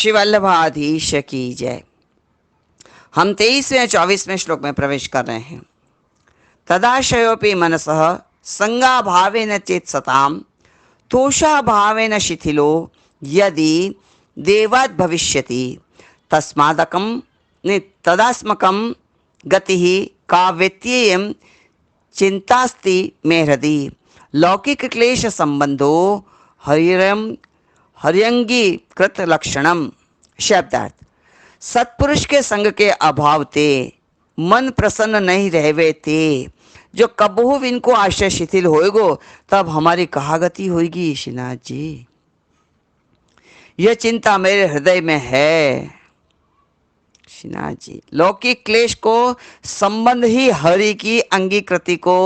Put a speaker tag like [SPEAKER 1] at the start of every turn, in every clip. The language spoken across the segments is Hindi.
[SPEAKER 1] श्री वल्लभाधीश की जय। हम 23वें 24वें श्लोक में प्रवेश कर रहे हैं। तदाशयोपि मनसः संगाभावेन चेत सताम तोषाभावेन शिथिलो यदि देवात् भविष्यति तस्मादकं तदास्मकं गतिः का व्यत्ययं चिंतास्ति मे हृदि लौकिक क्लेश संबंधो हर्यंगीकृत लक्षणम। शब्दार्थ: सत्पुरुष के संग के अभाव ते मन प्रसन्न नहीं रहवे थे, जो कबहू इनको आश्रय शिथिल होएगो तब हमारी कहा गति होगी। श्रीनाथ जी, यह चिंता मेरे हृदय में है। श्रीनाथ जी, लौकिक क्लेश को संबंध ही हरि की अंगीकृति को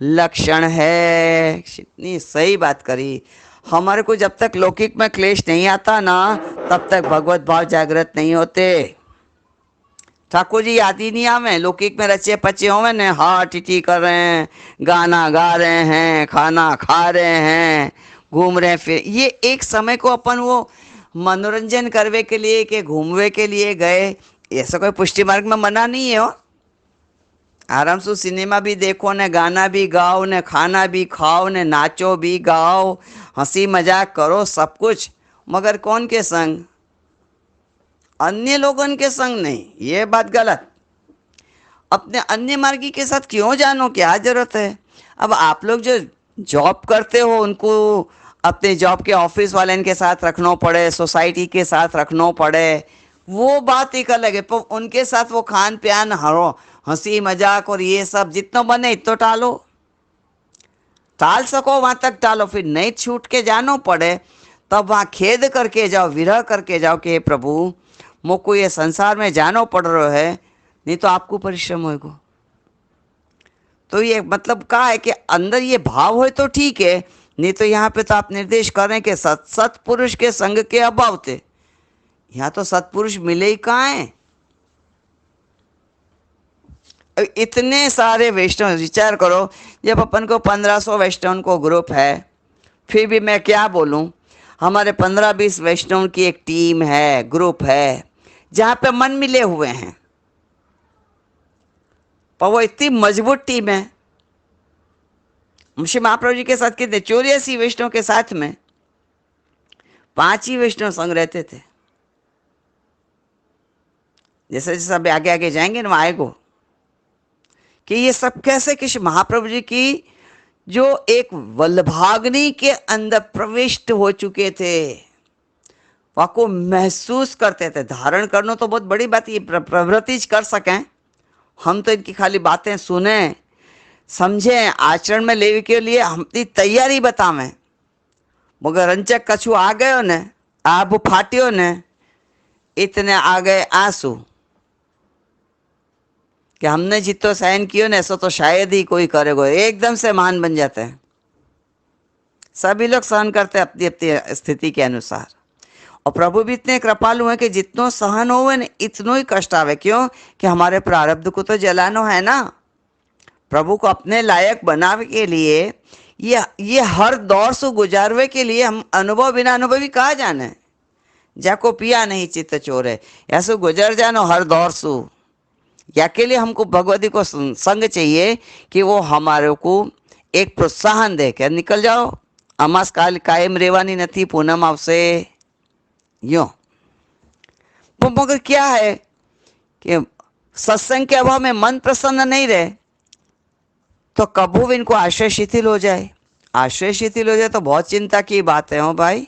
[SPEAKER 1] लक्षण है। कितनी सही बात करी। हमारे को जब तक लौकिक में क्लेश नहीं आता ना, तब तक भगवत भाव जागृत नहीं होते। ठाकुर जी याद ही नहीं आवे। लौकिक में रचे पचे होवे ने, हाँ टिटी कर रहे हैं, गाना गा रहे हैं, खाना खा रहे हैं, घूम रहे हैं। फिर ये एक समय को अपन वो मनोरंजन करवे के लिए के घूमवे के लिए गए, ऐसा कोई पुष्टि मार्ग में मना नहीं है हो। आराम से सिनेमा भी देखो ने, गाना भी गाओ ने, खाना भी खाओ ने, नाचो भी गाओ, हंसी मजाक करो, सब कुछ, मगर कौन के संग? अन्य लोगों के संग नहीं। ये बात गलत। अपने अन्य मार्गी के साथ क्यों जानो, क्या जरूरत है? अब आप लोग जो जॉब करते हो उनको अपने जॉब के ऑफिस वाले के साथ रखना पड़े, सोसाइटी के साथ रखना पड़े, वो बात एक अलग है। पर उनके साथ वो खान पान, हंसी मजाक और ये सब जितना बने इतना टालो। टाल सको वहां तक टालो, फिर नहीं छूट के जानो पड़े तब वहां खेद करके जाओ, विरह करके जाओ कि हे प्रभु मोको ये संसार में जानो पड़ रहा है, नहीं तो आपको परिश्रम होगा। तो ये मतलब क्या है कि अंदर ये भाव हो तो ठीक है, नहीं तो यहाँ पे तो आप निर्देश कर रहे हैं कि सत्पुरुष के संग के अभाव थे। यहाँ तो सत्पुरुष मिले ही कहाँ है? इतने सारे वैष्णव, विचार करो, जब अपन को 1500 वैष्णव को ग्रुप है, फिर भी मैं क्या बोलूं, हमारे 15-20 वैष्णव की एक टीम है, ग्रुप है, जहाँ पे मन मिले हुए हैं, पर वो इतनी मजबूत टीम है। श्री महाप्रभु जी के साथ कितने 84 वैष्णव के साथ में 5 ही वैष्णव संग रहते थे। जैसे जैसे अब आगे आगे जाएंगे ना, आएगो कि ये सब कैसे कि महाप्रभु जी की जो एक वल्लभाग्नि के अंदर प्रविष्ट हो चुके थे, वह को महसूस करते थे। धारण करना तो बहुत बड़ी बात, ये प्रवृत्ति कर सकें। हम तो इनकी खाली बातें सुने, समझें, आचरण में लेने के लिए हमकी तैयारी बतावें, मगर रंचक कछु आ गयो ने, आब फाट्यो ने, इतने आ गए आंसू कि हमने जितो सहन कियो ने ऐसा तो शायद ही कोई करेगा। एकदम से महान बन जाते हैं। सभी लोग सहन करते हैं अपनी अपनी स्थिति के अनुसार, और प्रभु भी इतने कृपालु हैं कि जितनो सहन हो न इतनो ही कष्ट आवे। क्यों? कि हमारे प्रारब्ध को तो जलाना है ना। प्रभु को अपने लायक बनावे के लिए, ये हर दौर से गुजारवे के लिए हम अनुभव बिना अनुभवी कहा जाने, जाको पिया नहीं चित्त चोरे, ऐसे गुजर जानो हर दौर सु। या के लिए हमको भगवती को संग चाहिए कि वो हमारे को एक प्रोत्साहन दे के निकल जाओ, अमास काल कायम रेवानी नथी, पूनम आवसे, यो। मगर क्या है कि सत्संग के अभाव में मन प्रसन्न नहीं रहे तो कबू इनको आश्रय शिथिल हो जाए। आश्रय शिथिल हो जाए तो बहुत चिंता की बात है। हो भाई,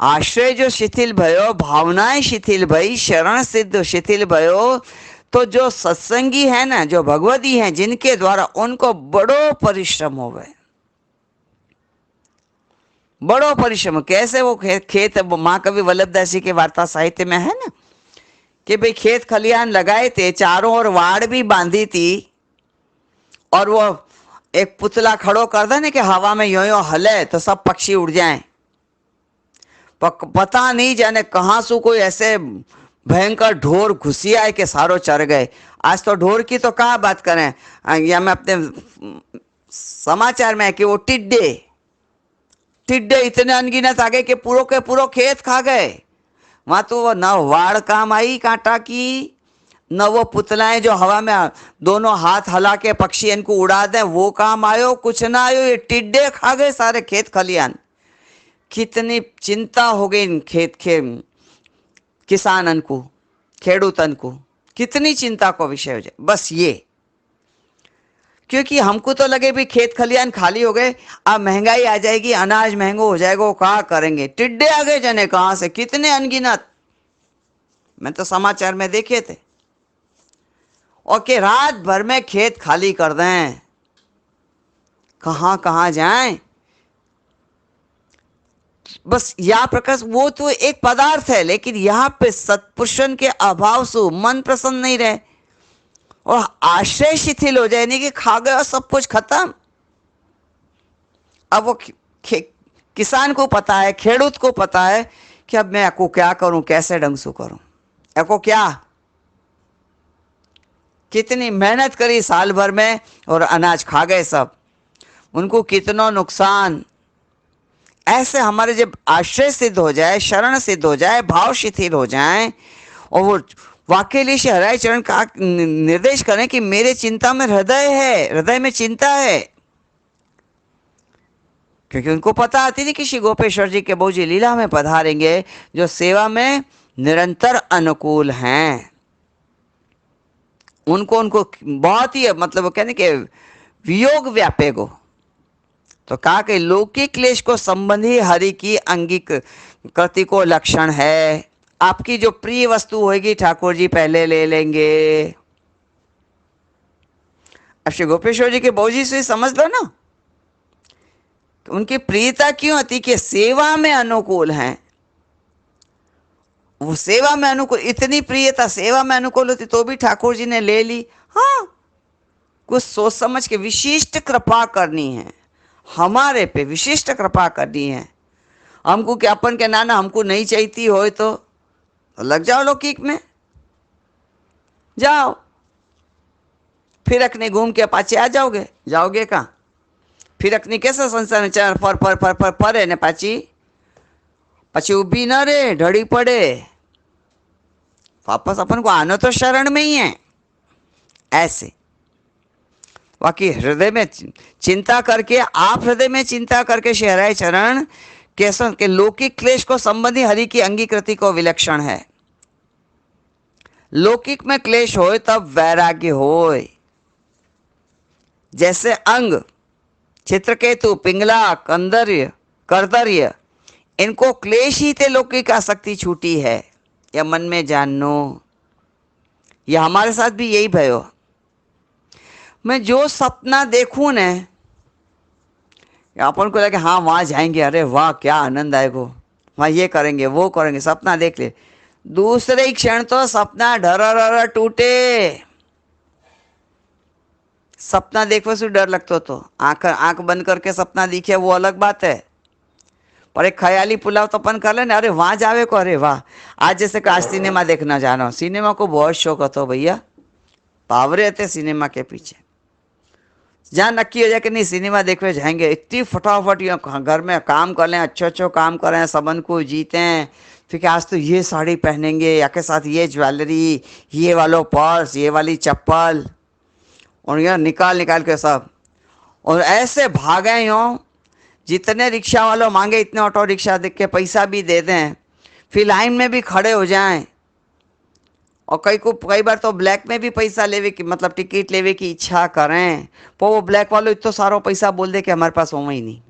[SPEAKER 1] आश्रय जो शिथिल भयो, भावनाएं शिथिल भई, शरण सिद्ध शिथिल भयो, तो जो सत्संगी है ना, जो भगवती हैं, जिनके द्वारा उनको बड़ो परिश्रम हो गए, बड़ो परिश्रम। कैसे वो खेत माँ कवि वल्लभदास जी के वार्ता साहित्य में है ना कि भाई खेत खलियान लगाए थे, चारों ओर वाड़ भी बांधी थी, और वो एक पुतला खड़ो कर दे ना कि हवा में यो यो हले तो सब पक्षी उड़ जाएं। पता नहीं जाने कहाँ से कोई ऐसे भयंकर ढोर घुसी आए कि सारो चर गए। आज तो ढोर की तो कहाँ बात करें, या मैं अपने समाचार में कि वो टिड्डे टिड्डे इतने अनगिनत आ गए कि पूरो के पूरो खेत खा गए। वहां तो वो न वाड़ काम आई कांटा की, न वो पुतलाएं जो हवा में दोनों हाथ हला के पक्षी इनको उड़ा दें वो काम आयो, कुछ ना आयो, ये टिड्डे खा गए सारे खेत खलियान। कितनी चिंता हो गई इन खेत के किसानन को, खेडूतन को, कितनी चिंता को विषय हो जाए बस ये। क्योंकि हमको तो लगे भी खेत खलियान खाली हो गए, अब महंगाई आ जाएगी, अनाज महंगा हो जाएगा, वो क्या करेंगे। टिड्डे आ गए जने कहां से, कितने अनगिनत, मैं तो समाचार में देखे थे। और कि रात भर में खेत खाली कर दें, कहां कहां जाएं। बस या प्रकाश वो तो एक पदार्थ है, लेकिन यहाँ पे सत्पुरुषन के अभाव से मन प्रसन्न नहीं रहे और आश्रय शिथिल हो जाए, नहीं कि खा गया सब कुछ खत्म। अब वो किसान को पता है, खेडूत को पता है कि अब मैं को क्या करूं, कैसे ढंग से करूं, एको क्या कितनी मेहनत करी साल भर में और अनाज खा गए सब, उनको कितना नुकसान। ऐसे हमारे जब आश्रय सिद्ध हो जाए, शरण सिद्ध हो जाए, भाव शिथिल हो जाए और वो वाक्य से हराय चरण का निर्देश करें कि मेरे चिंता में हृदय है, हृदय में चिंता है। क्योंकि उनको पता आती थी कि श्री गोपेश्वर जी के बोझी लीला में पधारेंगे जो सेवा में निरंतर अनुकूल हैं। उनको बहुत ही मतलब वो कहने के वियोग व्यापेगो, तो कहा कि लौकिक क्लेश को संबंधी हरि की अंगीकृति को लक्षण है। आपकी जो प्रिय वस्तु होगी ठाकुर जी पहले ले लेंगे। अब श्री गोपेश्वर जी के बोझी से समझ लो ना, उनकी प्रियता क्यों होती कि सेवा में अनुकूल हैं। वो सेवा में अनुकूल, इतनी प्रियता सेवा में अनुकूल होती तो भी ठाकुर जी ने ले ली। हाँ, कुछ सोच समझ के विशिष्ट कृपा करनी है, हमारे पे विशिष्ट कृपा करनी है। हमको क्या अपन के नाना हमको नहीं चाहिए हो तो लग जाओ लौकिक में, जाओ फिर अकने घूम के पाचे आ जाओगे, जाओगे कहाँ फिर अकने कैसा संसार में चार फर फर फर फर फरे ने पाची पची उभी न रे ढड़ी पड़े। वापस अपन को आना तो शरण में ही है। ऐसे बाकी हृदय में चिंता करके, आप हृदय में चिंता करके शहराय चरण कैसा के लौकिक क्लेश को संबंधी हरि की अंगीकृति को विलक्षण है। लौकिक में क्लेश होए तब वैराग्य होए। जैसे अंग, चित्रकेतु, पिंगला, कंदर्य, कर्दर्य, इनको क्लेश ही ते लौकिक आसक्ति छूटी है, या मन में जानो। या हमारे साथ भी यही भयो। मैं जो सपना देखूं ने, अपन को लगे हाँ वहां जाएंगे, अरे वाह क्या आनंद आएगा, वहां ये करेंगे वो करेंगे, सपना देख ले, दूसरे ही क्षण तो सपना ढर टूटे। सपना देखने से डर लगता तो आंख बंद करके सपना दिखे वो अलग बात है, पर एक ख्याली पुलाव तो अपन कर लेना, अरे वहां जावे को, अरे वाह आज जैसे आज सिनेमा देखना जाना। सिनेमा को बहुत शौक होता भैया, पावरे थे सिनेमा के पीछे। जहाँ नक्की हो जाए कि नहीं सिनेमा देखने जाएंगे, इतनी फटाफट घर में काम कर लें, अच्छो काम करें, सबन को जीते हैं, फिर आज तो ये साड़ी पहनेंगे, या के साथ ये ज्वेलरी, ये वाला पर्स, ये वाली चप्पल, और यह निकाल के सब, और ऐसे भागे यूँ जितने रिक्शा वालों मांगे इतने ऑटो रिक्शा देख के पैसा भी दे दें, फिर लाइन में भी खड़े हो जाएं, और कई बार तो ब्लैक में भी पैसा लेवे की मतलब टिकट लेवे की इच्छा करें, पर वो ब्लैक वालों इतना सारा पैसा बोल दे कि हमारे पास हो ही नहीं,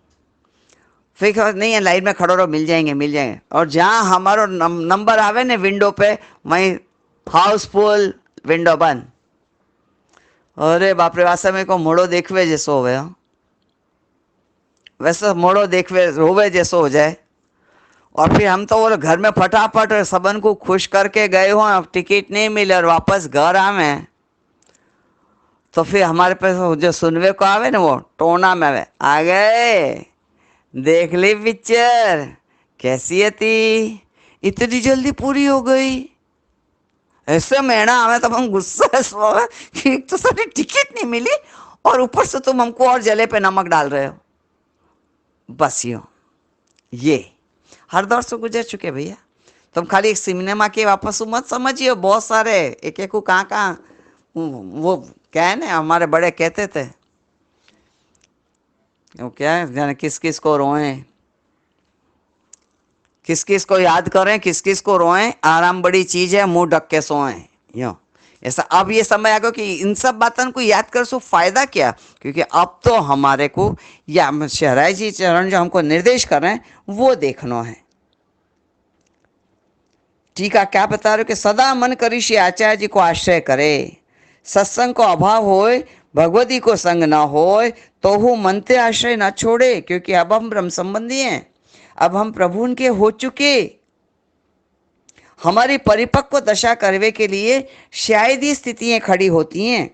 [SPEAKER 1] फिर नहीं है लाइन में खड़ो रहो, मिल जाएंगे। और जहाँ हमारा नंबर आवे ने विंडो पे, वहीं हाउसफुल, विंडो बंद। अरे बाप रे, वास्तव में को मोड़ो देखवे जैसो होवे, वैसे मोड़ो देखवे रोवे जैसो हो जाए। और फिर हम तो वो घर में फटाफट सबन को खुश करके गए हो, टिकट नहीं मिले और वापस घर आवे, तो फिर हमारे पास जो सुनवे को आवे ना, वो टोना में आवे, आ गए देख ली पिक्चर कैसी थी, इतनी जल्दी पूरी हो गई। ऐसे मेणा आवे तो हम गुस्सा कि एक तो सारी टिकट नहीं मिली और ऊपर से तुम हमको और जले पे नमक डाल रहे हो। बस यूं ये हर दौर से गुजर चुके भैया। तुम खाली एक सिनेमा के वापस मत समझिए, बहुत सारे एक एक को कहाँ कहाँ वो क्या है ना, हमारे बड़े कहते थे वो क्या है, जाने किस किस को रोएं, किस किस को याद करें, किस किस को रोएं, आराम बड़ी चीज है, मुंह ढक के सोएं। यो ऐसा अब ये समय आ गया कि इन सब बातों को याद कर सो फायदा क्या, क्योंकि अब तो हमारे को या शहराई जी चरण जो हमको निर्देश कर रहे हैं वो देखना है। टीका क्या बता रहे हो कि सदा मन करी श्री आचार्य जी को आश्रय करे, सत्संग को अभाव होए, भगवती को संग ना होए, तो हूँ मनते आश्रय ना छोड़े, क्योंकि अब हम ब्रह्म संबंधी हैं, अब हम प्रभु उनके हो चुके। हमारी परिपक्व दशा करने के लिए शायद ही स्थितियां खड़ी होती हैं।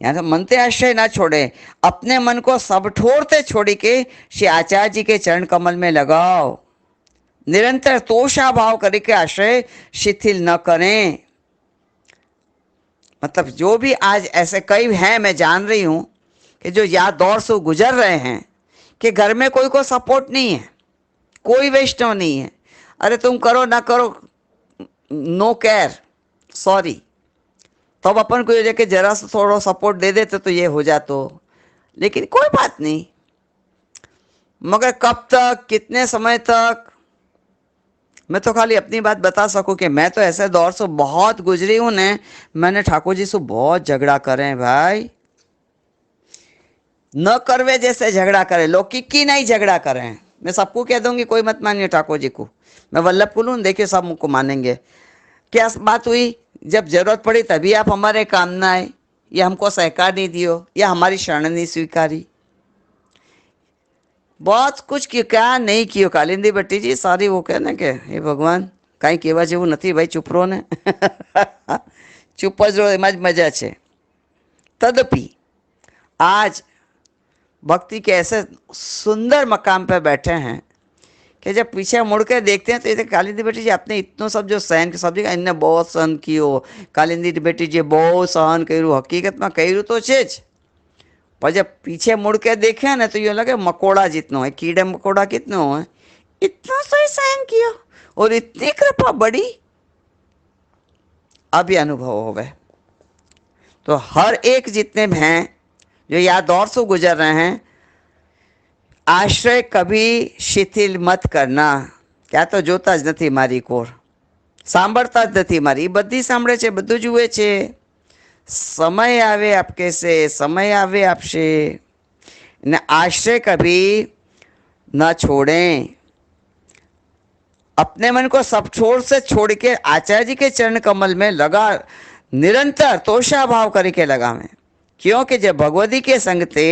[SPEAKER 1] यहाँ तो मनते आश्रय ना छोड़े, अपने मन को सब ठोरते छोड़ी के श्री आचार्य जी के चरण कमल में लगाओ, निरंतर तोषा भाव करके आश्रय शिथिल न करें। मतलब जो भी आज ऐसे कई हैं, मैं जान रही हूं कि जो या दौर से गुजर रहे हैं कि घर में कोई को सपोर्ट नहीं है, कोई वैष्णव नहीं है, अरे तुम करो ना करो, नो केयर, सॉरी। तब अपन को ये कि जरा सा थोड़ा सपोर्ट दे देते तो ये हो जातो, लेकिन कोई बात नहीं। मगर कब तक, कितने समय तक, मैं तो खाली अपनी बात बता सकूं कि मैं तो ऐसे दौर से बहुत गुजरी हूं ने। मैंने ठाकुर जी से बहुत झगड़ा करे हैं भाई, न करवे जैसे झगड़ा करे, लौकिक की नहीं झगड़ा करे हैं। मैं सबको कह दूंगी कोई मत मानिए ठाकुर जी को, मैं वल्लभ को लूँ, देखिए सब मुझको मानेंगे। क्या बात हुई, जब जरूरत पड़ी तभी आप हमारे काम ना आए, या हमको सहकार नहीं दियो, या हमारी शरण नहीं स्वीकारी। बहुत कुछ किया, क्या नहीं कियो कालिंदी भट्टी जी, सारी वो कहने के हे भगवान કાંઈ કહેવા જેવું નથી ભાઈ, ચૂપ રહો ને. ચૂપ જ રહો, એમાં જ મજા છે. तदपि आज भक्ति के ऐसे सुंदर मकाम पर बैठे हैं कि जब पीछे मुड़ के देखते हैं तो ये कालिंदी बेटी जी आपने इतनो सब जो सहन सब जगह इनने बहुत सहन कियो, कालिंदी बेटी जी बहुत सहन કર્યું, હકીકતમાં કર્યું તો છે જ, पर जब पीछे मुड़ के देखे ना तो ये लगे मकोड़ा जितना है, कीड़े मकोड़ा कितने हो, इतना सही सहन किया और इतनी कृपा बड़ी, अब ये अनुभव हो गए। तो हर एक जितने भी हैं जो या दौर से गुजर रहे हैं, आश्रय कभी शिथिल मत करना। क्या तो જોતા જ નથી મારી કોર, સાંભળતા જ નથી મારી, બધી સાંભળે છે, બધું જુએ છે, समय आवे आपके से समय आवे आपसे, ने आश्रय कभी न छोड़ें। अपने मन को सब छोर से छोड़ के आचार्य जी के चरण कमल में लगा, निरंतर तोषा भाव करके लगावें, क्योंकि जब भगवती के संग ते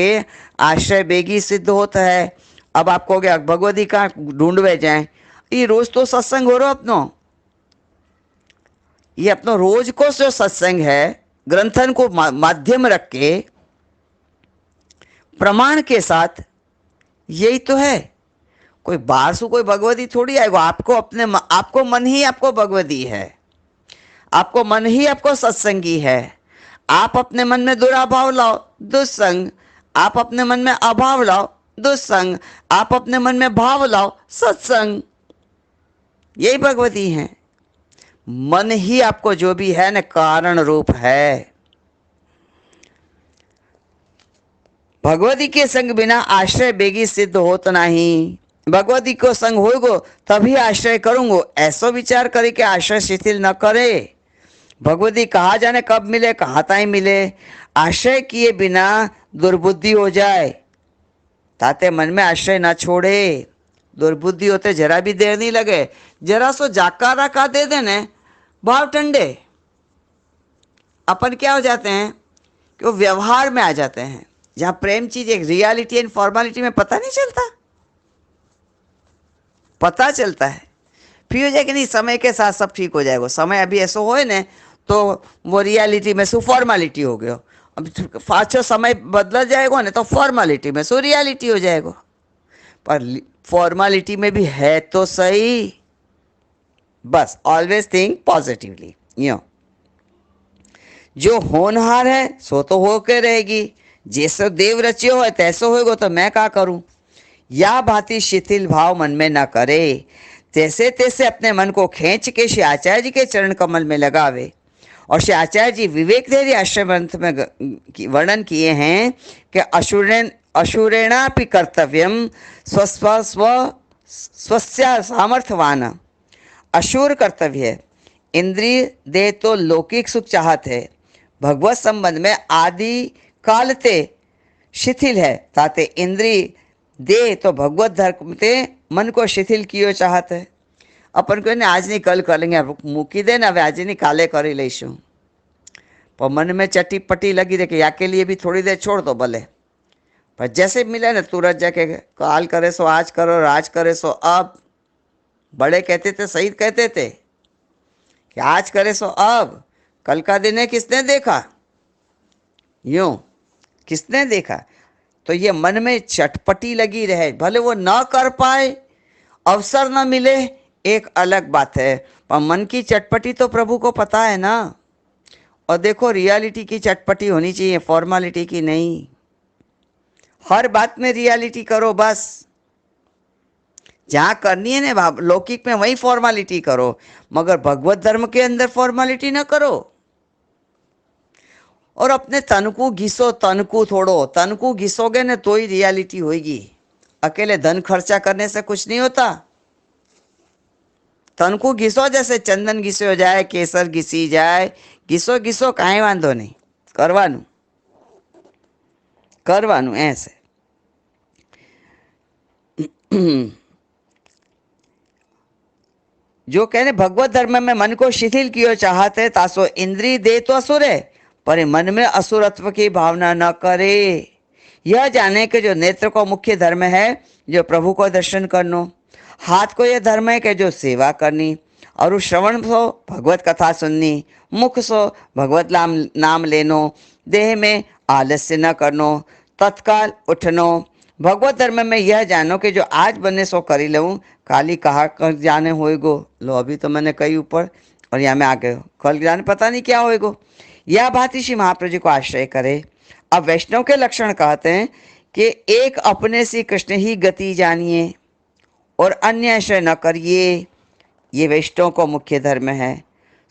[SPEAKER 1] आश्रय बेगी सिद्ध होता है। अब आप कहोगे भगवती कहाँ ढूंढवे जाए, ये रोज तो सत्संग हो रहा अपनो, ये अपनो रोज को जो सत्संग है ग्रंथन को माध्यम रख के प्रमाण के साथ, यही तो है। कोई बाहर से कोई भगवती थोड़ी आएगा, आपको अपने आपको मन ही आपको भगवती है, आपको मन ही आपको सत्संगी है। आप अपने मन में दुराभाव लाओ दुस्संग, आप अपने मन में अभाव लाओ दुस्संग, आप अपने मन में भाव लाओ सत्संग, यही भगवती है। मन ही आपको जो भी है न कारण रूप है। भगवती के संग बिना आश्रय बेगी सिद्ध होत नहीं, भगवती को संग होगो तभी आश्रय करूंगो, ऐसा विचार करे कि आश्रय शिथिल न करे। भगवती कहा जाने कब मिले, कहाँ ताई मिले, आश्रय किए बिना दुर्बुद्धि हो जाए, ताते मन में आश्रय न छोड़े। दुर्बुद्धि होते जरा भी देर नहीं लगे, जरा सो जाकारा का दे देने भाव ठंडे, अपन क्या हो जाते हैं कि वो व्यवहार में आ जाते हैं, जहां प्रेम चीज एक रियलिटी एंड फॉर्मेलिटी में पता नहीं चलता, पता चलता है फिर हो जाए कि नहीं समय के साथ सब ठीक हो जाएगा। समय अभी ऐसा हो ने तो वो रियलिटी में सु फॉर्मेलिटी हो गयो, अब पाछो समय बदल जाएगा ना तो फॉर्मेलिटी में सु रियलिटी हो जाएगा। पर फॉर्मेलिटी में भी है तो सही, बस ऑलवेज थिंक पॉजिटिवली। यो जो होनहार है सो तो होके रहेगी, जैसे देव रचियो है तैसो होएगो, तो मैं क्या करूं। या भांति शिथिल भाव मन में न करे। तैसे तैसे अपने मन को खींच के श्री आचार्य जी के चरण कमल में लगावे। और श्री आचार्य जी विवेक धैर्य आश्रम ग्रंथ में वर्णन किए हैं कि असुरेणापि कर्तव्यम स्वस्व स्व स्वस्य सामर्थ्यवान। असुर कर्तव्य है। इंद्रिय देह तो लौकिक सुख चाहत है, भगवत संबंध में आदि काल ते शिथिल है, ताते इंद्रिय देह तो भगवत धर्म ते मन को शिथिल कियो चाहत है। अपन को आज नहीं कल कर लेंगे, मूकी दे ना, आज नहीं काले कर लईशू। पर मन में चटी पटी लगी रहे कि या के लिए भी थोड़ी देर छोड़ दो भले, पर जैसे मिले ना तुरंत जाके काल करे सो आज करो, आज करे सो अब। बड़े कहते थे, शहीद कहते थे कि आज करे सो अब, कल का दिन है किसने देखा, यूं किसने देखा। तो ये मन में चटपटी लगी रहे, भले वो ना कर पाए, अवसर ना मिले, एक अलग बात है, पर मन की चटपटी तो प्रभु को पता है ना। और देखो रियलिटी की चटपटी होनी चाहिए, फॉर्मेलिटी की नहीं। हर बात में रियलिटी करो बस, जहाँ करनी है ना लौकिक में वही फॉर्मेलिटी करो, मगर भगवत धर्म के अंदर फॉर्मेलिटी ना करो। और अपने तन को घिसो, तन को थोड़ो, तन को घिसोगे ना तो ही रियलिटी होगी। अकेले धन खर्चा करने से कुछ नहीं होता। तन को घिसो, जैसे चंदन घिसो जाए, केसर घिसी जाए, घिसो घिसो, काई वांधो नहीं, करवानु करवानु ऐसे। जो कहने भगवत धर्म में मन को शिथिल कियो चाहते, तासो इंद्रिय दे तो असुर है, पर मन में असुरत्व की भावना न करे। यह जाने के जो नेत्र को मुख्य धर्म है जो प्रभु को दर्शन करनो, हाथ को यह धर्म है कि जो सेवा करनी, और श्रवण सो भगवत कथा सुननी, मुख सो भगवत नाम लेनो, देह में आलस्य न करनो, तत्काल उठनो। भगवत धर्म में यह जानो कि जो आज बने सो करी लूँ, काली कहा कर जाने होएगो। लो अभी तो मैंने कही ऊपर, और यहाँ में आ गए, कल जाने पता नहीं क्या होएगो। यह भांति श्री महाप्रभु जी को आश्रय करे। अब वैष्णव के लक्षण कहते हैं कि एक अपने श्री कृष्ण ही गति जानिए और अन्य आश्रय न करिए, ये वैष्णव को मुख्य धर्म है।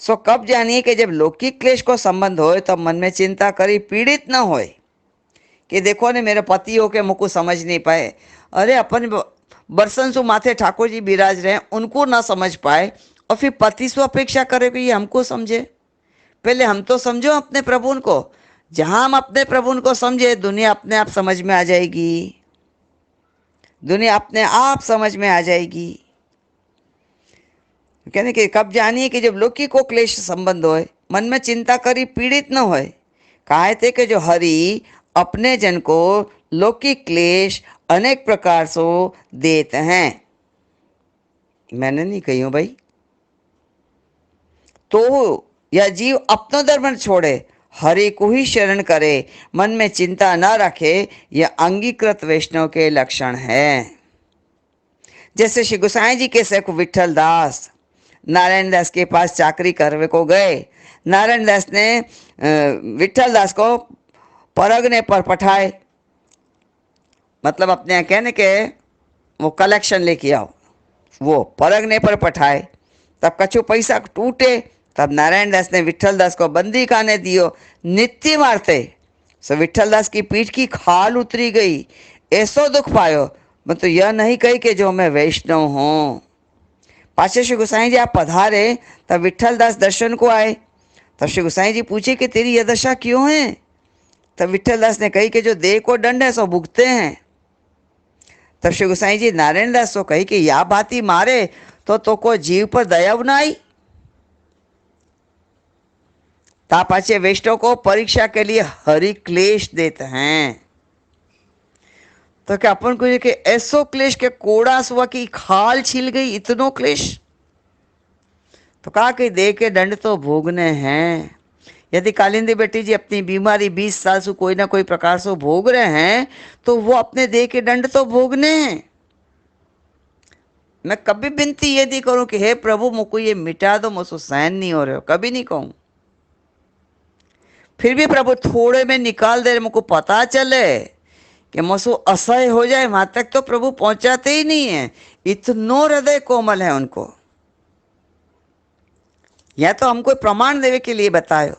[SPEAKER 1] सो कब जानिए कि जब लौकिक क्लेश को संबंध होए तब मन में चिंता करी पीड़ित न होए कि देखो ने मेरे पति हो के मुझको समझ नहीं पाए। अरे अपन बरसन सु माथे ठाकुर जी बिराज रहे, उनको ना समझ पाए और फिर पति से अपेक्षा करे कि ये हमको समझे। पहले हम तो समझो अपने प्रभु को। जहां हम अपने प्रभु को समझे, दुनिया अपने आप समझ में आ जाएगी, दुनिया अपने आप समझ में आ जाएगी। कहने कि कब जानिए कि जब लौकिक को क्लेश संबंध होए, मन में चिंता करी पीड़ित न होए। कहा थे कि जो हरि अपने जन को लौकिक क्लेश अनेक प्रकार से देते हैं। मैंने नहीं कही हूं भाई। तो यह जीव अपनो धर्म छोड़े, हरि को ही शरण करे, मन में चिंता न रखे, यह अंगीकृत वैष्णव के लक्षण है। जैसे श्री गोसाई जी के सेवक विठल दास नारायण दास के पास चाकरी करने को गए। नारायण दास ने विठल दास को परगने पर पठाए, मतलब अपने यहाँ कहने के वो कलेक्शन लेके आओ, वो परगने पर पठाए। तब कछु पैसा टूटे, तब नारायण दास ने विठल दास को बंदी खाने दियो, नित्य मारते। सो विठल दास की पीठ की खाल उतरी गई, ऐसो दुख पायो। मैं तो यह नहीं कही कि जो मैं वैष्णव हूँ। पाछे श्री गोसाई जी आप पधारे, तब विठल दास दर्शन को आए। तब श्री गोसाई जी पूछे कि तेरी यह दशा क्यों है। तब विठल दास ने कही कि जो देह को दंड है सो भुगते हैं। तब श्री गोसाई जी नारायण दास को कही कि या भांति मारे तो को जीव पर दया न आई। ता पाछे वैष्णव को परीक्षा के लिए हरि क्लेश देते हैं। तो क्या अपन को कि ऐसो क्लेश के कोड़ा सुआ की खाल छिल गई, इतनो क्लेश। तो कहा कि दे के दंड तो भोगने हैं। यदि कालिंदी बेटी जी अपनी बीमारी 20 साल से कोई ना कोई प्रकार से भोग रहे हैं, तो वो अपने दे के दंड तो भोगने हैं। मैं कभी विनती ये नहीं करूं कि हे प्रभु मुझको ये मिटा दो, मुझको सहन नहीं हो रहे हो, कभी नहीं कहूं। फिर भी प्रभु थोड़े में निकाल दे, मुझको पता चले कि मसू असह्य हो जाए वहां तक तो प्रभु पहुंचाते ही नहीं है। इतनो हृदय कोमल है उनको। या तो हमको प्रमाण देवे के लिए बतायो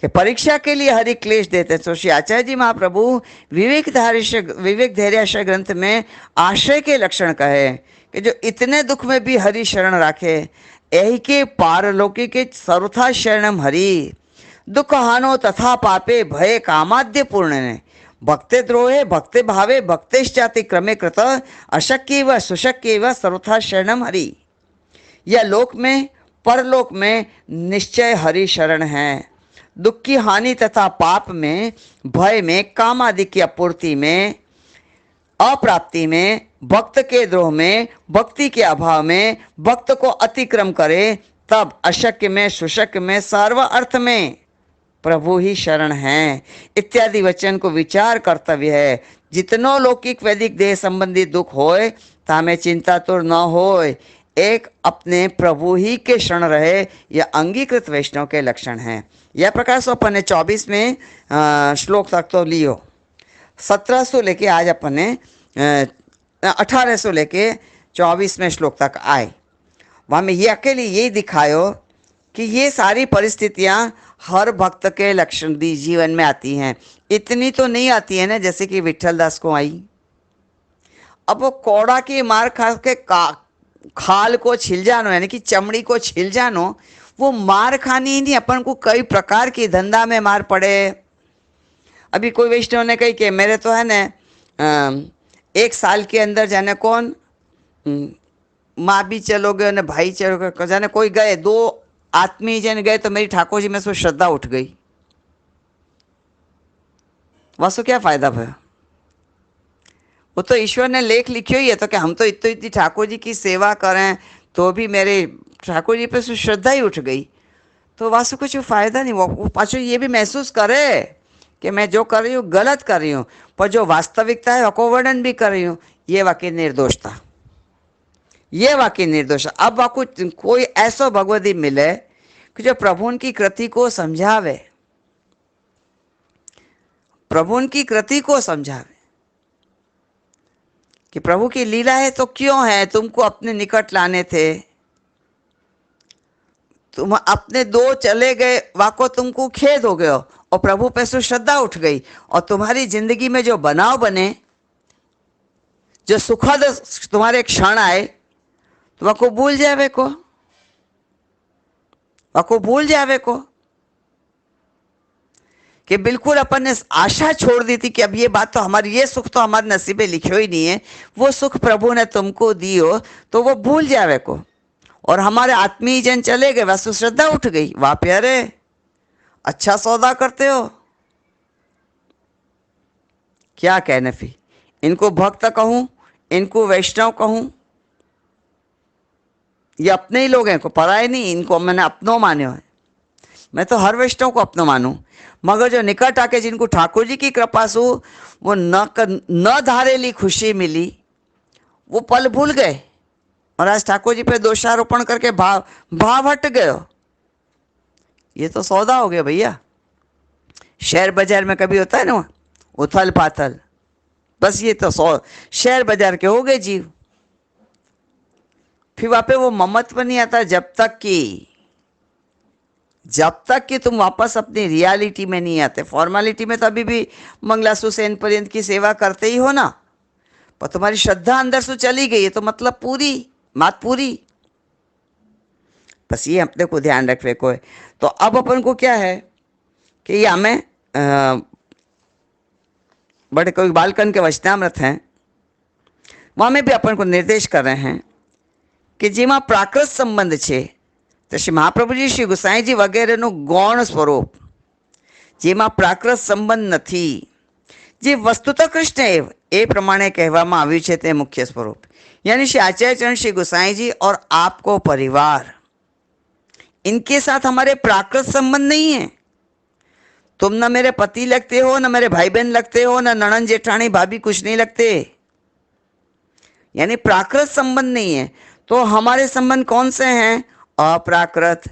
[SPEAKER 1] कि परीक्षा के लिए हरि क्लेश देते। तो श्री आचार्य जी महाप्रभु विवेक धैर्य ग्रंथ में आश्रय के लक्षण कहे कि जो इतने दुख में भी हरि शरण राखे, यही के पारलौकिक सर्वथा शरणम हरि, दुख हानो तथा पापे भय कामाद्य पूर्ण ने, भक्ते द्रोहे भक्ते भावे भक्तेश्चाति क्रमे कृत, अशक्य व सुशक्य व सर्वथा शरणम हरि। यह लोक में परलोक में निश्चय हरि शरण है। दुख की हानि तथा पाप में, भय में, काम आदि की अपूर्ति में, अप्राप्ति में, भक्त के द्रोह में, भक्ति के अभाव में, भक्त को अतिक्रम करे, तब अशक्य में सुशक्य में सर्व अर्थ में प्रभु ही शरण है इत्यादि वचन को विचार कर्तव्य है। जितनो लौकिक वैदिक देह संबंधी दुख होए तामे चिंता तो न होए, एक अपने प्रभु ही के शरण रहे, यह अंगीकृत वैष्णव के लक्षण हैं। यह प्रकार से अपन ने 24 में श्लोक तक तो लियो। 1700 लेके आज अपन ने 1800 लेके 24वें श्लोक तक आए। वहाँ में ये अकेले यही दिखायो कि ये सारी परिस्थितियाँ हर भक्त के लक्षण दी जीवन में आती हैं। इतनी तो नहीं आती है ना जैसे कि विट्ठल दास को आई। अब वो कोड़ा की मार खा के खाल को छिल जानो, यानी कि चमड़ी को छिल जानो, वो मार खानी ही नहीं, अपन को कई प्रकार की धंधा में मार पड़े। अभी कोई वैष्णव ने कही कि मेरे तो है ना 1 साल के अंदर जाने कौन माँ भी चलोगे और भाई चलोगे, जाने कोई गए 2 आत्मीय जन गए तो मेरी ठाकुर जी में से श्रद्धा उठ गई। वसो क्या फायदा भया? वो तो ईश्वर ने लेख लिखियो ही है तो कि हम तो इतनी ठाकुर जी की सेवा करें तो भी मेरे ठाकुर जी पे श्रद्धा ही उठ गई, तो वास्तव कुछ फायदा नहीं। वो पाछो ये भी महसूस करे कि मैं जो कर रही हूँ गलत कर रही हूँ, पर जो वास्तविकता है को वर्णन भी कर रही हूँ, ये वाकई निर्दोष था, ये वाकई निर्दोष। अब वाकु कोई ऐसा भगवती मिले कि जो प्रभु उनकी कृति को समझावे, प्रभु उनकी कृति को समझावे कि प्रभु की लीला है तो क्यों है, तुमको अपने निकट लाने थे, तुम अपने 2 चले गए, वाको तुमको खेद हो गया और प्रभु पे से श्रद्धा उठ गई, और तुम्हारी जिंदगी में जो बनाव बने, जो सुखद तुम्हारे क्षण आए, तो वाको भूल जावे को, वाको भूल जावे को कि बिल्कुल अपन ने आशा छोड़ दी थी कि अब ये बात तो हमारी, ये सुख तो हमारे नसीबे लिखो ही नहीं है, वो सुख प्रभु ने तुमको दियो, तो वो भूल जावे को। और हमारे आत्मीय जन चले गए, वस्तु श्रद्धा उठ गई। वाह प्यारे, अच्छा सौदा करते हो। क्या कहने फिर, इनको भक्त कहूं, इनको वैष्णव कहूं, ये अपने ही लोग हैं, को पराए नहीं, इनको मैंने अपनों माने है। मैं तो हर वैष्णव को अपनों मानूं, मगर जो निकट आके जिनको ठाकुर जी की कृपा से वो न धारेली खुशी मिली, वो पल भूल गए और आज ठाकुर जी पे दोषारोपण करके भाव हट गए। ये तो सौदा हो गया भैया। शहर बाजार में कभी होता है ना उथल पाथल, बस ये तो शहर बाजार के हो गए जीव। फिर वहां पे वो ममत्व नहीं आता जब तक कि तुम वापस अपनी रियलिटी में नहीं आते। फॉर्मेलिटी में तो अभी भी मंगलासु सेन पर्यंत की सेवा करते ही हो ना, पर तुम्हारी श्रद्धा अंदर से चली गई है तो मतलब बात पूरी। बस ये अपने को ध्यान रखने को है। तो अब अपन को क्या है कि ये हमें बड़े कोई बालकन के वचनामृत हैं, वहाँ में भी अपन को निर्देश कर रहे हैं कि જેમાં પ્રાકૃત સંબંધ છે તો શ્રી મહાપ્રભુજી શ્રી ગુસાઈજી વગેરેનું ગૌણ સ્વરૂપ, જેમાં પ્રાકૃત સંબંધ નથી, જે વસ્તુતઃ કૃષ્ણ એ પ્રમાણે કહેવામાં આવ્યું છે તે મુખ્ય સ્વરૂપ, यानी श्री आचार्य चरण श्री गुसाई जी और आपको परिवार, इनके साथ हमारे प्राकृत संबंध नहीं है। तुम न मेरे पति लगते हो, न मेरे भाई बहन लगते हो, न ननन जेठानी भाभी कुछ नहीं लगते, यानी प्राकृत संबंध नहीं है। तो हमारे संबंध कौन से हैं? अप्राकृत।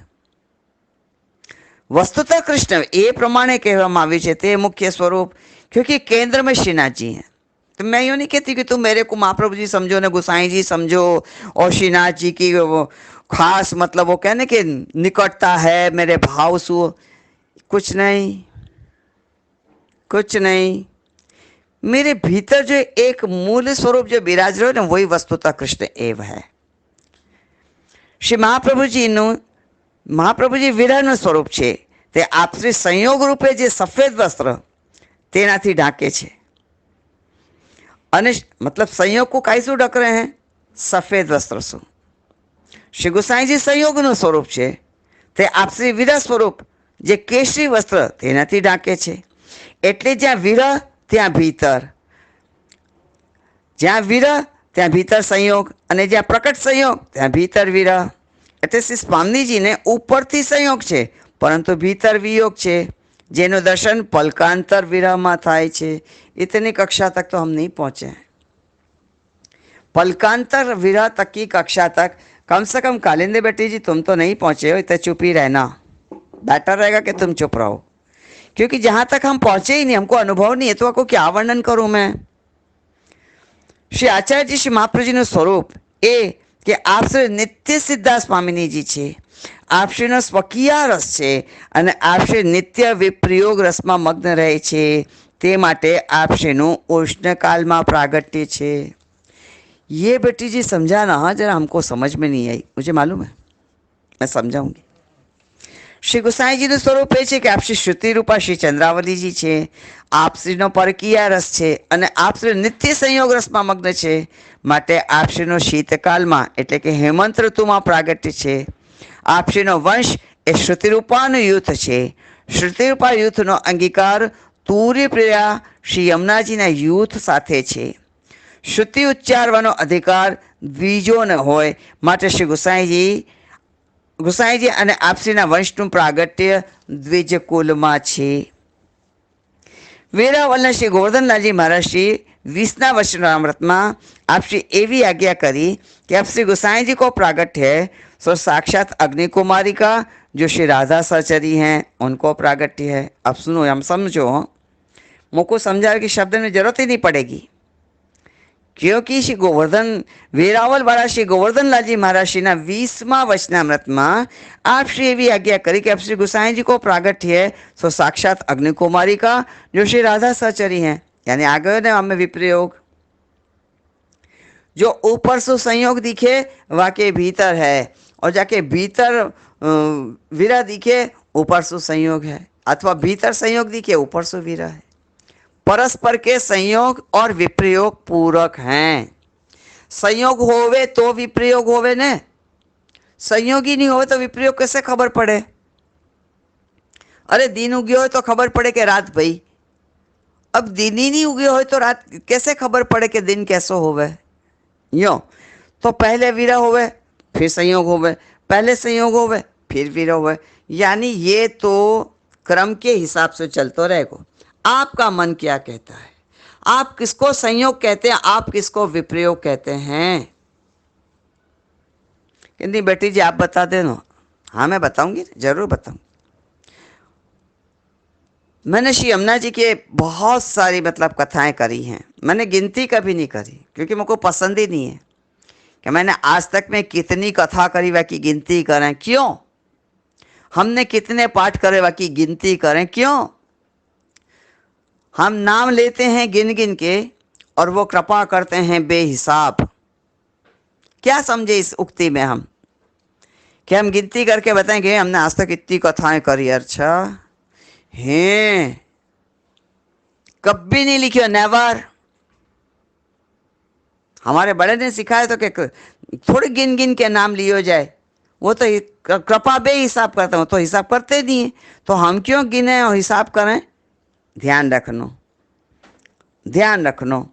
[SPEAKER 1] વસ્તુતઃ કૃષ્ણ એ પ્રમાણે કહેવામાં આવ્યું છે તે મુખ્ય સ્વરૂપ, क्योंकि केंद्र में श्रीनाथ जी हैं। तो मैं यूँ नहीं कहती कि तुम मेरे को महाप्रभु जी समझो ना गोसाई जी समझो और श्रीनाथ जी की वो खास मतलब वो कहने कि निकटता है मेरे भाव सु, कुछ नहीं, कुछ नहीं। मेरे भीतर जो एक मूल स्वरूप जो विराज रहे ना वही वस्तुतः कृष्ण एव है। श्री મહાપ્રભુજી વિરહનું સ્વરૂપ છે, તે આપશ્રી સંયોગ રૂપે જે સફેદ વસ્ત્ર તેનાથી ઢાંકે છે। અને मतलब संयोग को કાંઈ શું ઢક રહે हैं? સફેદ વસ્ત્ર શું। શ્રી ગુસાઈજી સંયોગનું સ્વરૂપ છે, તે આપશ્રી વિરહ સ્વરૂપ જે કેસરી વસ્ત્ર તેનાથી ઢાંકે છે। એટલે જ્યાં વિરહ ત્યાં ભીતર, જ્યાં વિરહ ત્યાં ભીતર સંયોગ, અને જ્યાં પ્રકટ સંયોગ ત્યાં ભીતર વિરહ। એટલે શ્રી સ્વામીજીને ઉપરથી સંયોગ છે પરંતુ ભીતર વિયોગ છે, જેનું દર્શન પલકાંતર વિરહમાં થાય છે। इतनी कक्षा तक तो हम नहीं पहुँचे हैं। पलकांतर विरह तक की कक्षा तक कम से कम कालिंदी बेटी जी तुम तो नहीं पहुँचे हो, इतना चुप ही रहना बेटर रहेगा कि तुम चुप रहो, क्योंकि जहाँ तक हम पहुँचे ही नहीं, हमको अनुभव नहीं है, तो आपको क्या वर्णन करूँ मैं। श्री आचार्य जी श्री महाप्रभु जी નું સ્વરૂપ એ કે આપશ્રી નિત્ય સિદ્ધા સ્વામિનીજી છે, આપશ્રીનો સ્વકીય રસ છે અને આપશ્રી નિત્ય વિપ્રયોગ રસમાં મગ્ન રહે છે, તે માટે આપશ્રીનું ઉષ્ણકાલમાં प्रागट्य છે। ये बेटी जी समझाना, हाँ जरा हमको समझ में नहीं आई, मुझे मालूम है, मैं समझाऊंगी। શ્રી ગુસાઈજીનું સ્વરૂપ એ છે કે આપશ્રી શ્રુતિ રૂપા શ્રી ચંદ્રાવલીજી છે, આપશ્રીનો પરકીય રસ છે અને આપશ્રી નિત્ય સંયોગ રસમાં મગ્ન છે, માટે આપશ્રીનો શીતકાલમાં એટલે કે હેમંત ઋતુમાં પ્રાગટ્ય છે। આપશ્રીનો વંશ એ શ્રુતિરૂપાનું યુથ છે। શ્રુતિરૂપા યુથનો અંગીકાર તુર્યપ્રિયા શ્રી યમુનાજીના યુથ સાથે છે। શ્રુતિ ઉચ્ચારવાનો અધિકાર દ્વિજોને હોય, માટે શ્રી ગુસાઈજી અને આપશ્રીના વંશનું પ્રાગટ્ય દ્વિજ કુલમાં છે। વેરાવલના શ્રી ગોવર્ધનલાલજી મહારાજશ્રી 20ના વચનામૃતમાં આપશ્રી એવી आज्ञा करी कि अब श्री गोसाई जी को प्रागट्य है सो साक्षात अग्नि कुमारी का जो श्री राधा सहचरी हैं उनको प्रागट्य है। अब सुनो, हम समझो, मुझको समझा कि शब्द में जरूरत ही नहीं पड़ेगी, क्योंकि श्री गोवर्धन वेरावल वाला श्री गोवर्धनलाल जी महाराज श्री ना 20માં वचनामृतમાં आप श्री एवी आज्ञा करी कि अब श्री गोसाई जी को प्रागट्य है सो साक्षात अग्नि कुमारी का जो श्री राधा सहचरी हैं, यानी आ गए ना हमें विप्रयोग। जो ऊपर से संयोग दिखे वाके भीतर है, और जाके भीतर विरह दिखे ऊपर से संयोग है, अथवा भीतर संयोग दिखे ऊपर से विरह है। परस्पर के संयोग और विप्रयोग पूरक हैं। संयोग होवे तो विप्रयोग होवे ने, संयोग ही नहीं होवे तो विप्रयोग कैसे खबर पड़े। अरे दिन उग्यो हो तो खबर पड़े कि रात भई, अब दिन ही नहीं उगे हो तो रात कैसे खबर पड़े कि दिन कैसो होवे। यो तो पहले विरह होवे फिर संयोग होवे, पहले संयोग होवे फिर विरह होवे, यानी ये तो क्रम के हिसाब से चलते रहेगा। आपका मन क्या कहता है, आप किसको संयोग कहते हैं, आप किसको विप्रयोग कहते हैं। कहती बेटी जी आप बता देना। हाँ मैं बताऊंगी, जरूर बताऊंगी। मैंने श्री यमुना जी के बहुत सारी मतलब कथाएं करी हैं, मैंने गिनती कभी नहीं करी क्योंकि मुझको पसंद ही नहीं है कि मैंने आज तक में कितनी कथा करी वा की गिनती करें, क्यों। हमने कितने पाठ करे वा की गिनती करें, क्यों। हम नाम लेते हैं गिन गिन के और वो कृपा करते हैं बेहिसाब। क्या समझे इस उक्ति में हम कि हम गिनती करके बताएंगे हमने आज तक इतनी कथाएं करी। अच्छा हैं, कभी नहीं लिखियो, नेवर। हमारे बड़े ने सिखाया तो कि थोड़ी गिन गिन के नाम लियो जाए, वो तो कृपा बेहिसाब करते हैं, तो हिसाब करते नहीं है, तो हम क्यों गिने और हिसाब करें। ध्यान रखना, ध्यान रखना।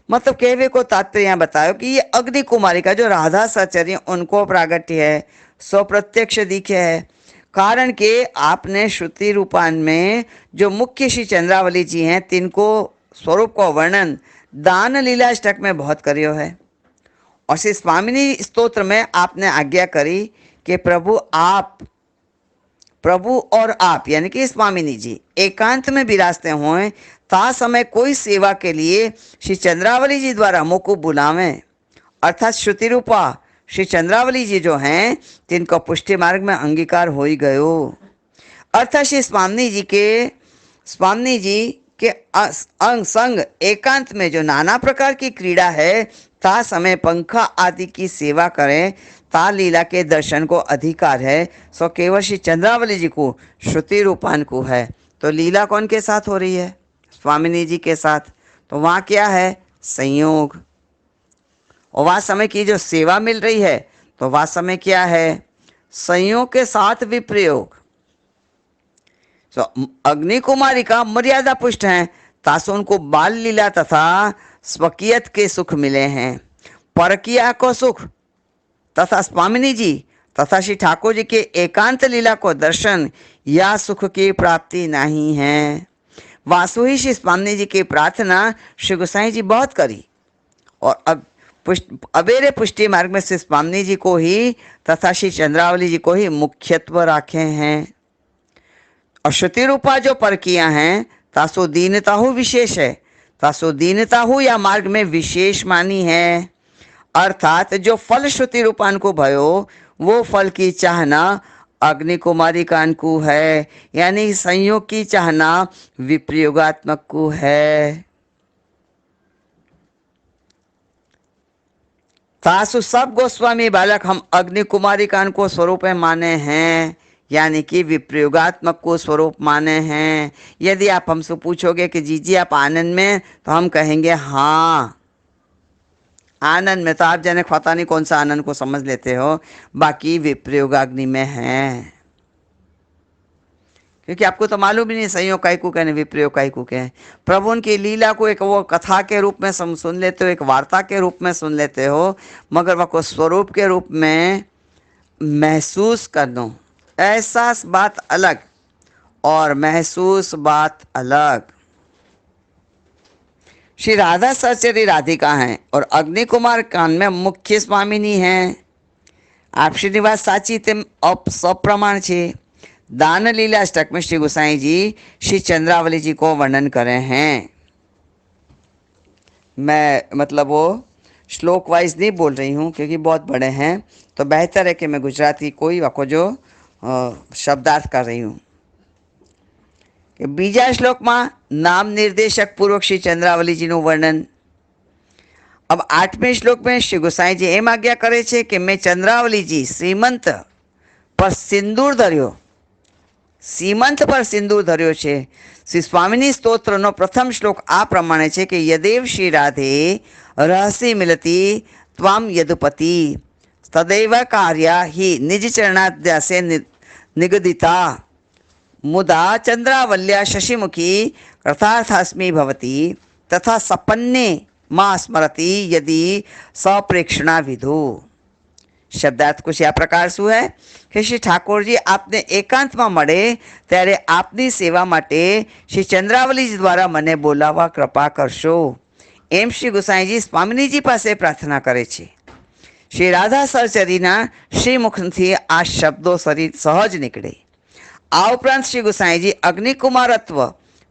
[SPEAKER 1] मतलब कहवे को तात्पर्य यहाँ बताओ कि ये अग्नि कुमारी का जो राधा सहचर्य उनको प्रागट्य है, सो प्रत्यक्ष दिखे है। कारण के आपने श्रुति रूपान में जो मुख्य श्री चंद्रावली जी हैं तिनको स्वरूप का वर्णन दान लीलाष्टक में बहुत करियो है, और श्री स्वामिनी स्तोत्र में आपने आज्ञा करी कि प्रभु आप प्रभु और आप यानी कि स्वामिनी जी एकांत में विराजते हों ता समय कोई सेवा के लिए श्री चंद्रावली जी द्वारा मुझको बुलावें, अर्थात श्रुति रूपा श्री चंद्रावली जी जो हैं तिनको पुष्टि मार्ग में अंगीकार हो ही गयो। अर्थात श्री स्वामी जी के अंग संग एकांत में जो नाना प्रकार की क्रीड़ा है ता समय पंखा आदि की सेवा करें ता लीला के दर्शन को अधिकार है, सो केवल श्री चंद्रावली जी को श्रुति रूपान को है। तो लीला कौन के साथ हो रही है? स्वामिनी जी के साथ। तो वहाँ क्या है? संयोग। और वहाँ समय की जो सेवा मिल रही है तो वहाँ समय क्या है? संयोग के साथ विप्रयोग। तो अग्नि कुमारी का मर्यादा पुष्ट हैं, तासो उनको बाल लीला तथा स्वकीयत के सुख मिले हैं। परकिया को सुख तथा स्वामिनी जी तथा श्री ठाकुर जी के एकांत लीला को दर्शन या सुख की प्राप्ति नहीं है। वासु ही श्री स्वामिनी जी की प्रार्थना श्री गोसाई जी बहुत करी और अब अबेरे पुष्टि मार्ग में श्री स्वामिनी जी को ही तथा श्री चंद्रावली जी को ही मुख्यत्व रखे हैं। और श्रुति रूपा जो परकिया हैं तासो दीनता हो विशेष है, तासो दीनता हो या मार्ग में विशेष मानी है। अर्थात जो फल श्रुति रूपान को भयो वो फल की चाहना अग्नि कुमारी कान को है, यानी संयोग की चाहना विप्रयोगात्मक को है। तासु सब गोस्वामी बालक हम अग्नि कुमारी कान को स्वरूप में माने हैं, यानी कि विप्रयोगात्मक को स्वरूप माने हैं। यदि आप हमसे पूछोगे कि जी आप आनंद में, तो हम कहेंगे हाँ आनंद में। तो आप जाने पता नहीं कौन सा आनंद को समझ लेते हो, बाकी विप्रयोगाग्नि में है। क्योंकि आपको तो मालूम ही नहीं संयोग काय को कहने विप्रयोग काय को कहें। प्रभु उनकी लीला को एक वो कथा के रूप में सुन लेते हो, एक वार्ता के रूप में सुन लेते हो, मगर वह को स्वरूप के रूप में महसूस कर दो। एहसास बात अलग और महसूस बात अलग। श्री राधा सहचरी राधिका हैं और अग्नि कुमार कान में मुख्य स्वामिनी हैं। आप श्रीनिवास साची तेम सप्रमाण छे। दान लीला अष्टक में श्री गोसाई जी श्री चंद्रावली जी को वर्णन करे हैं। मैं मतलब वो श्लोक वाइज नहीं बोल रही हूँ क्योंकि बहुत बड़े हैं, तो बेहतर है कि मैं गुजराती कोई वाको जो शब्दार्थ कर रही हूँ। बीजा श्लोक में नाम निर्देशक पूर्वक श्री चंद्रावली जी નું વર્ણન। अब 8वें श्लोक में श्री गोसाई जी एम आज्ञा करे छे कि मैं चंद्रावली जी श्रीमंत पर सिंदूर धर्यो, सीमंत पर सिंदूर धर्यो छे। श्री स्वामिनी स्तोत्रનો प्रथम श्लोक आ प्रमाणे छे कि यदेव श्री राधे रहसी मिलती त्वाम यदुपति तदैव कार्या हि निज चरणाद्यासे निगदिता मुदा चंद्रावल्या शशिमुखी कृतार्थास्मि भवति तथा सपन्ने मां स्मरति यदि सप्रेक्षणा विधु। शब्दार्थ कुछ आ प्रकार शू है कि श्री ठाकुर जी आपने एकांत में मळे त्यारे आपनी सेवा माटे श्री चंद्रावली जी द्वारा मने बोलावा कृपा करशो, एम श्री गोसाई जी स्वामिनी जी पासे प्रार्थना करे छे। श्री राधा सरचरीना श्रीमुखथी आ शब्दों सहज निकळे। आ उपरांत श्री गोसाई जी अग्निकुमारत्व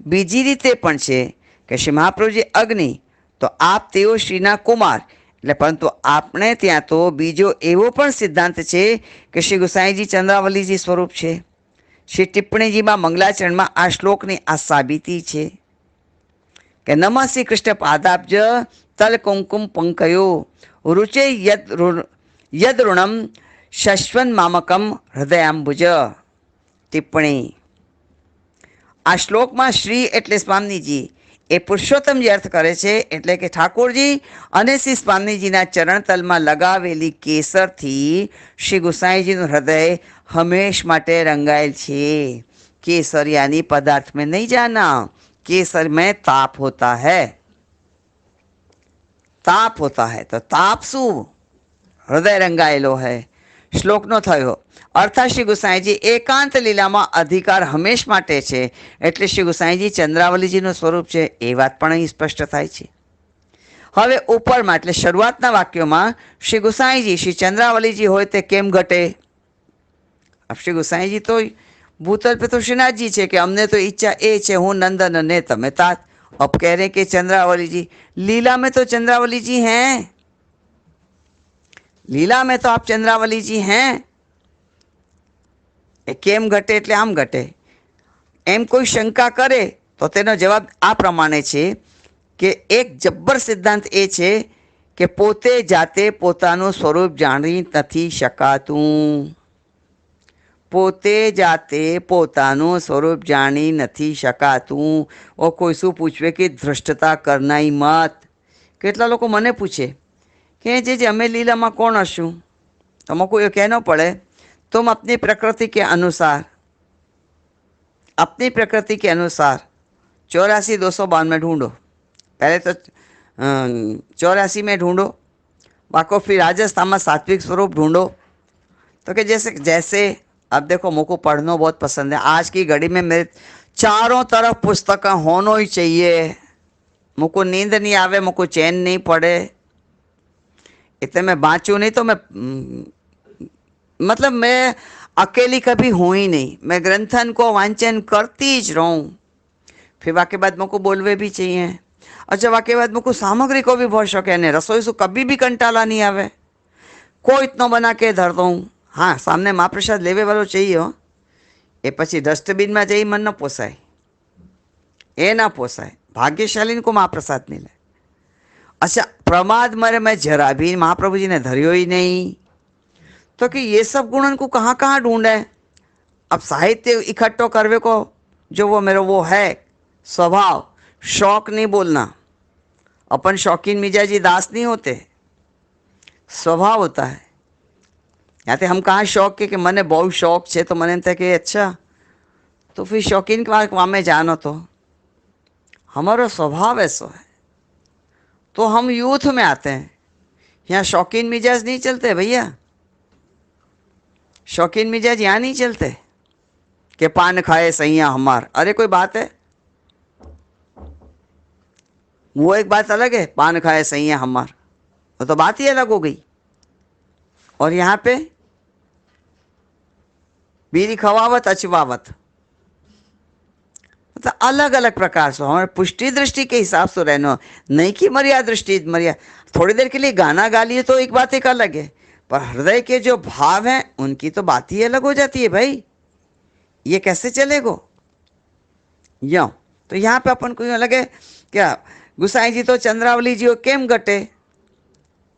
[SPEAKER 1] बीजी रीते पण छे कि श्री महाप्रभु जी अग्नि तो आप तेओ श्रीना कुमार એટલે પરંતુ આપણે ત્યાં તો બીજો એવો પણ સિદ્ધાંત છે કે શ્રી ગુસાઈજી ચંદ્રાવલીજી સ્વરૂપ છે। શ્રી ટિપ્પણીજીમાં મંગલાચરણમાં આ શ્લોકની આ સાબિતી છે કે નમઃ શ્રી કૃષ્ણ પાદાબ્જ તલ કુંકુમ પંકયો रुचे यद ऋणम शश्वन मामकम हृदयाम्बुज। टिप्पणी आ श्लोक में श्री एटले स्वामीजी ए पुरुषोत्तम जी अर्थ करे छे एटले के ठाकुरजी अने श्री स्वामीजीना चरण तल में लगावेली केसर थी श्री गोसाईजीनु हृदय हमेश माटे रंगायल छे। केसर यानी पदार्थ में नहीं जाना, केसर में ताप होता है, ताप होता है। तो ताप शू हृदय रंगायेलो है। श्लोक नो थयो अर्थात श्री गोसाईजी एकांत लीला में अधिकार हमेश माटे छे एटले श्री गोसाईजी चंद्रावलीजीनुं स्वरूप छे ए वात पण અહીં स्पष्ट थाय छे। हवे उपरमां એટલે શરૂઆતના વાક્યોમાં श्री गोसाईजी श्री चंद्रावलीजी होय ते केम घटे। अब श्री गोसाईजी तो भूतल पे तो श्रीनाथ जी છે કે અમને તો ઈચ્છા એ છે હું નંદન ને તમે तात। अब कह रहे कि चंद्रावली जी, लीला में तो चंद्रावली जी हैं, लीला में तो आप चंद्रावली जी हैं। એ કેમ ઘટે એટલે આમ ઘટે એમ કોઈ શંકા કરે તો તેનો જવાબ આ પ્રમાણે છે કે એક જબ્બર સિદ્ધાંત એ છે કે પોતે જાતે પોતાનું સ્વરૂપ જાણી નથી શકાતું। પોતે જાતે પોતાનું સ્વરૂપ જાણી નથી શકાતું। ઓ કોઈ શું પૂછવે કે ધૃષ્ટતા કરનાઈ મત। કેટલા લોકો મને પૂછે કે જે અમે લીલામાં કોણ હશું? તમको ये कहना पड़े तुम अपनी प्रकृति के अनुसार, अपनी प्रकृति के अनुसार 84,252 में ढूंढो। पहले तो 84 में ढूंढो, बाको फिर राजस्थान में सात्विक स्वरूप ढूंढो। तो कि जैसे जैसे अब देखो, मुझको पढ़ना बहुत पसंद है। आज की घड़ी में मेरे चारों तरफ पुस्तक होना ही चाहिए। मुझको नींद नहीं आवे, मुझको चैन नहीं पड़े, इतने मैं बाँचूँ नहीं तो मैं मतलब मैं अकेली कभी हूँ ही नहीं। मैं ग्रंथन को वांचन करती ज रहूँ। फिर वाके बाद मुझको बोलवे भी चाहिए। अच्छा, वाके बाद मुझको सामग्री को भी बहुत शौक है ने रसोई से कभी भी कंटाला नहीं आवे। कोई इतना बना के धरता हूँ। हाँ, सामने महाप्रसाद लेवे वालों चाहिए हो, ए पछी डस्टबिन में जई मन न पोसाय, ए ना पोसाय। भाग्यशाली को महाप्रसाद मिले। अच्छा, प्रमाद मरे मैं जरा भी महाप्रभु जी ने धरियो ही नहीं। तो कि ये सब गुणन को कहाँ कहाँ ढूंढे? अब साहित्य इकट्ठो करवे को जो वो मेरा वो है स्वभाव, शौक नहीं बोलना। अपन शौकीन मिजाजी दास नहीं होते, स्वभाव होता है। या तो हम कहाँ शौक के कि मने बहुत शौक है, तो मने था कि अच्छा तो फिर शौकीन के वहाँ में जानो। तो हमारा स्वभाव ऐसा है, तो हम यूथ में आते हैं। यहाँ शौकीन मिजाज नहीं चलते भैया, शौकीन मिजाज यहाँ नहीं चलते कि पान खाए सैया हमार। अरे कोई बात है, वो एक बात अलग है, पान खाए सैया हमार, वो तो बात ही अलग हो गई। और यहाँ पे बीड़ी खवावत अचवावत, मतलब अलग अलग प्रकार से हमारे पुष्टि दृष्टि के हिसाब से रहना, नहीं कि मर्या दृष्टि मर्या। थोड़ी देर के लिए गाना गा लिए तो एक बात एक अलग है, पर हृदय के जो भाव हैं उनकी तो बात ही अलग हो जाती है भाई। ये कैसे चलेगो यो? तो यहाँ पे अपन को यूँ लगे क्या गुसाई जी तो चंद्रावली जी हो केम घटे?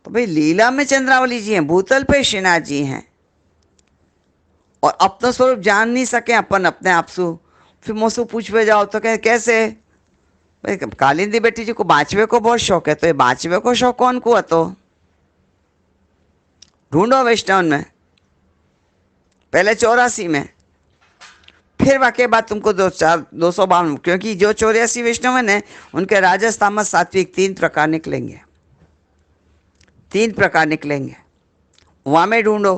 [SPEAKER 1] तो भाई लीला में चंद्रावली जी हैं, भूतल पे श्रीनाथ जी हैं। और अपना स्वरूप जान नहीं सके अपन अपने आप से। फिर मुझसे पूछवे जाओ तो कहे कैसे? भाई कालिंदी बेटी जी को बाँचवे को बहुत शौक है, तो ये बाँचवे को शौक कौन को હતો? ढूंढो वैष्णव में, पहले 84 में, फिर वाके बाद तुमको 252, क्योंकि जो 84 वैष्णव है ना उनके राजस्थान में सात्विक 3 प्रकार निकलेंगे, 3 प्रकार निकलेंगे। वहाँ में ढूंढो।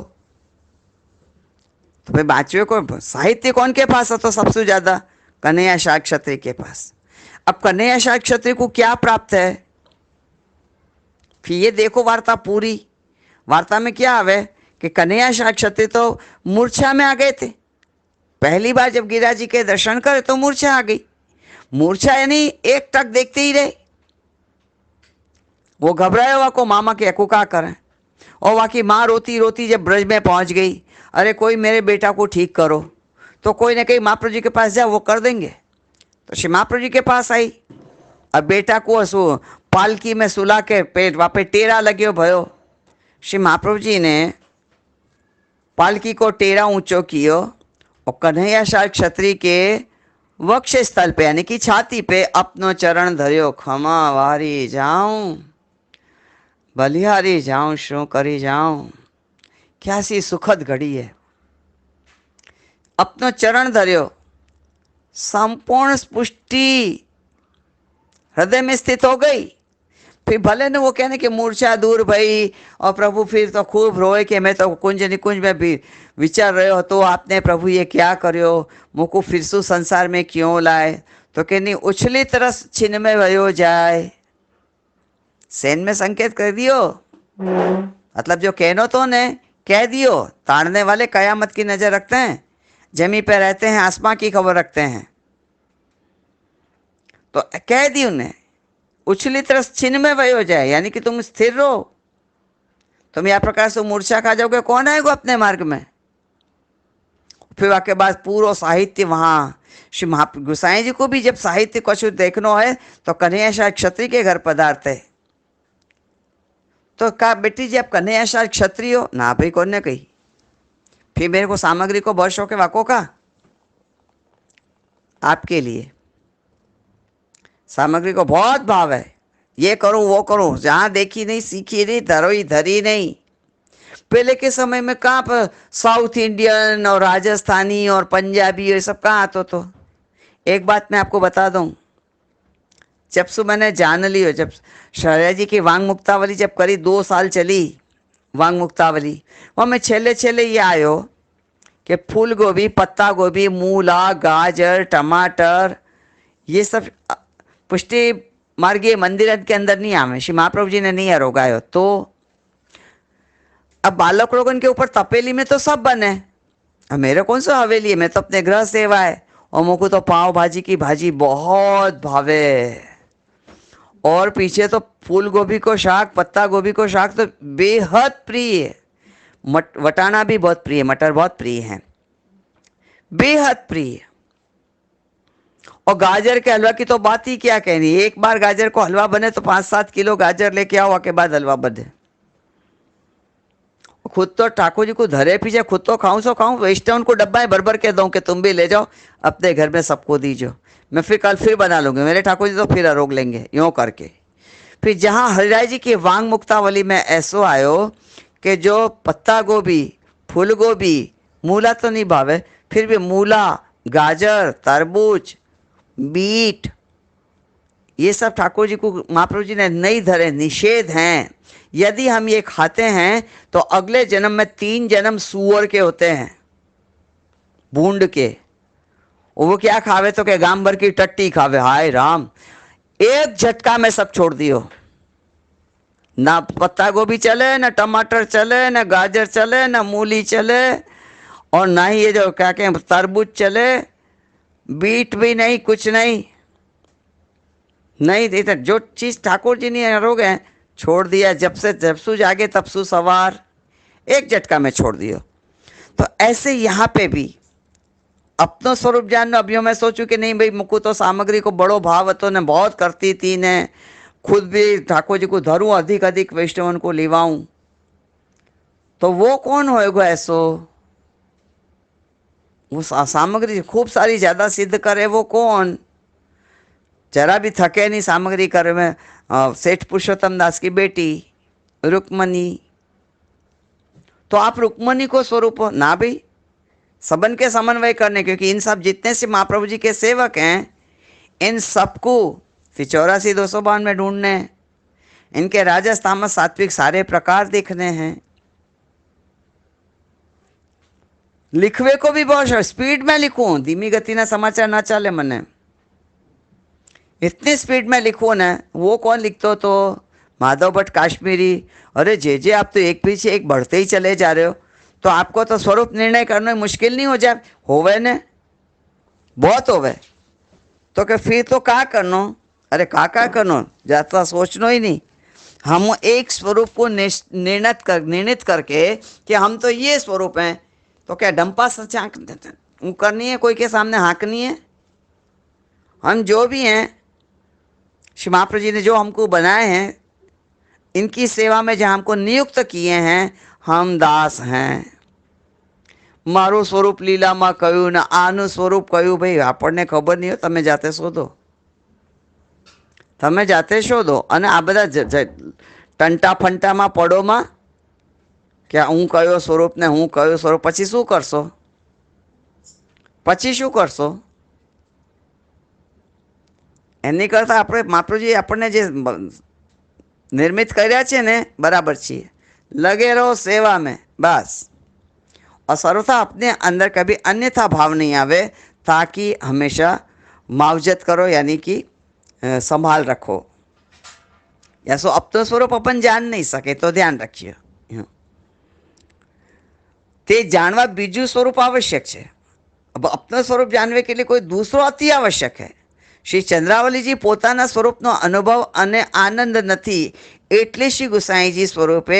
[SPEAKER 1] तो भाई बाँचवे को साहित्य कौन के पास है? तो सबसे ज़्यादा कन्हैया शाह क्षत्रिय के पास। अब कन्हैया शाह क्षत्रिय को क्या प्राप्त है? फिर ये देखो वार्ता पूरी। वार्ता में क्या आवे कि कन्हैया शाह क्षत्रिय तो मूर्छा में आ गए थे। पहली बार जब गिरिराज जी के दर्शन करे तो मूर्छा आ गई। मूर्छा यानी एक टक देखते ही रहे। वो घबराए हुआ को मामा के अकुका करें। और वहाँ की माँ रोती रोती जब ब्रज में पहुँच गई, अरे कोई मेरे बेटा को ठीक करो, तो कोई ना कहीं महाप्रभु जी के पास जाओ, वो कर देंगे। तो श्री महाप्रभु जी के पास आई। अब बेटा को पालकी में सुला के पेट वहाँ पे टेरा लगे भयो। श्री महाप्रभु जी ने पालकी को टेरा ऊंचो कियो और कन्हैया शाह क्षत्रिय के वक्ष स्थल पे यानी कि छाती पे अपनो चरण धर्यो। खमा वारी जाऊं, बलिहारी जाऊं, शू करी जाऊं। क्या सी सुखद घड़ी है। अपनो चरण धर्यो, संपूर्ण पुष्टि हृदय में स्थित हो गई। फिर भले ने वो कहने कि मूर्छा दूर भई और प्रभु फिर तो खूब रोए कि मैं तो कुंज निकुंज में भी विचार रहे हो, तो आपने प्रभु ये क्या करो, मुझको फिर सु संसार में क्यों लाए? तो कि नहीं, उछली तरस छिन में भयो जाए। सेन में संकेत कर दियो, मतलब जो कहनो तो ने कह दियो। ताड़ने वाले कयामत की नजर रखते हैं, जमी पे रहते हैं, आसमां की खबर रखते हैं। तो कह दी उन्हें, उछली तरस छिन्न में वही हो जाए, यानी कि तुम स्थिर रहो। तुम या प्रकार से मूर्छा खा जाओगे, कौन आएगा अपने मार्ग में। फिर वाके बाद पूरा साहित्य वहाँ, श्री गोसाई जी को भी जब साहित्य कुछ देखना है तो कन्हैया शायद क्षत्रिय के घर पधारते। तो कहा, बेटी जी आप कन्हैया शायद क्षत्रिय हो ना? भाई कौन ने कही। फिर मेरे को सामग्री को बहुत शौक है वाकों का, आपके लिए सामग्री को बहुत भाव है। ये करूं वो करूं, जहां देखी नहीं सीखी नहीं, धरोई धरी नहीं। पहले के समय में कहाँ पर साउथ इंडियन और राजस्थानी और पंजाबी ये सब कहाँ आता तो। एक बात मैं आपको बता दूं, जब से मैंने जान लियो, जब शौर्या जी की वांग मुक्तावली जब करीब 2 साल चली वांग मुक्तावली, वहाँ में छेले छेले ये आयो कि फूल गोभी, पत्ता गोभी, मूला, गाजर, टमाटर ये सब पुष्टि मार्गीय मंदिर के अंदर नहीं आवे, श्री महाप्रभु जी ने नहीं आरोगायो। तो अब बालक लोगों के ऊपर तपेली में तो सब बने, अब मेरे कौन सा हवेली है, मैं तो अपने गृह सेवा है। और मुझको तो पाव भाजी की भाजी बहुत भावे, और पीछे तो फूल गोभी को शाक, पत्ता गोभी को शाक तो बेहद प्रिय है। वटाना भी बहुत प्रिय, मटर बहुत प्रिय है, बेहद प्रिय। और गाजर के हलवा की तो बात ही क्या कहनी, एक बार गाजर को हलवा बने तो 5-7 किलो गाजर लेके आओ, के बाद हलवा बने। खुद तो ठाकुर जी को धरे पीछे, खुद तो खाऊं सो खाऊं, वेस्ट उनको डब्बा भर भर के दूं कि तुम भी ले जाओ अपने घर में सबको दीजो, मैं फिर कल फिर बना लूंगी, मेरे ठाकुर जी तो फिर रोक लेंगे यूँ करके। फिर जहाँ हरिराय जी की वांग मुक्तावली में ऐसो आयो कि जो पत्ता गोभी, फूल गोभी, मूला तो नहीं भावे, फिर भी मूला, गाजर, तरबूज, बीट ये सब ठाकुर जी को महाप्रभु जी ने नहीं धरे, निषेध हैं। यदि हम ये खाते हैं तो अगले जन्म में 3 जन्म सुअर के होते हैं, भूंड के। वो क्या खावे तो के गाम भर की टट्टी खावे। हाय राम, एक झटका में सब छोड़ दियो, ना पत्ता गोभी चले, ना टमाटर चले, ना गाजर चले, ना मूली चले, और ना ही ये जो क्या कहें तरबूज चले, बीट भी नहीं, कुछ नहीं नहीं देता। जो चीज़ ठाकुर जी ने आरोग है छोड़ दिया, जब से जब सु जागे तब सु सवार, एक झटका में छोड़ दियो। तो ऐसे यहाँ पे भी अपनो स्वरूप जानना। अभी मैं सोचूं कि नहीं भाई, मुझको तो सामग्री को बड़ो भाव હતો ने बहुत करती थी ने, खुद भी ठाकुर जी को धरूं, अधिक अधिक वैष्णवन को लिवाऊं, तो वो कौन होएगा ऐसो, वो सामग्री खूब सारी ज़्यादा सिद्ध करे वो कौन, जरा भी थके नहीं सामग्री करे में। सेठ पुरुषोत्तम दास की बेटी रुक्मणी, तो आप रुक्मणी को स्वरूप हो ना भाई, सबन के समन्वय करने, क्योंकि इन सब जितने से महाप्रभु जी के सेवक हैं इन सबको 84-252 में ढूंढने, इनके राजस तामस सात्विक सारे प्रकार देखने हैं। लिखवे को भी बहुत स्पीड में लिखूं, धीमी गति ना समाचार ना चले मने, इतनी स्पीड में लिखो ना। वो कौन लिखते हो तो माधव भट्ट काश्मीरी। अरे जे आप तो एक पीछे एक बढ़ते ही चले जा रहे हो, तो आपको तो स्वरूप निर्णय करना मुश्किल नहीं हो जाए, होवे ने बहुत होवे तो कि फिर तो क्या करनो। अरे का करनो, ज़्यादा सोचना ही नहीं। हम एक स्वरूप को निर्णित करके कि हम तो ये स्वरूप हैं, तो क्या डंपा सच करनी है, कोई के सामने हाँकनी है। हम जो भी हैं, श्री महाप्रभु जी ने जो हमको बनाए हैं, इनकी सेवा में जहाँ हमको नियुक्त किए हैं, हम दास हैं। मारू स्वरूप लीला में क्यों ना आनु स्वरूप क्यों, भाई आपने खबर नहीं हो, तमे जाते शोधो, तमे जाते शोधो। अने आ बधा टंटा फंटा में पड़ो में क्या हूँ कयो स्वरूप ने हूँ कयो स्वरूप, पछी शू करशो, पछी शू करशो। एनी करता આપણે महाप्रभुजी આપણને જે निर्मित કર્યા છે ને बराबर છીએ, लगे रहो सेवा में बस। और सर्वथा अपने अंदर कभी अन्यथा भाव नहीं आवे, ताकि हमेशा मावजत करो, यानी कि संभाल रखो। या सो अपनो स्वरूप अपन जान नहीं सके तो ध्यान रखिए, તે જાણવા બીજું સ્વરૂપ આવશ્યક છે। अब अपना स्वरूप जानवे के लिए कोई दूसरो अति आवश्यक है। શ્રી ચંદ્રાવલીજી પોતાના સ્વરૂપનો અનુભવ અને આનંદ નથી એટલે શ્રી ગુસાઈજી સ્વરૂપે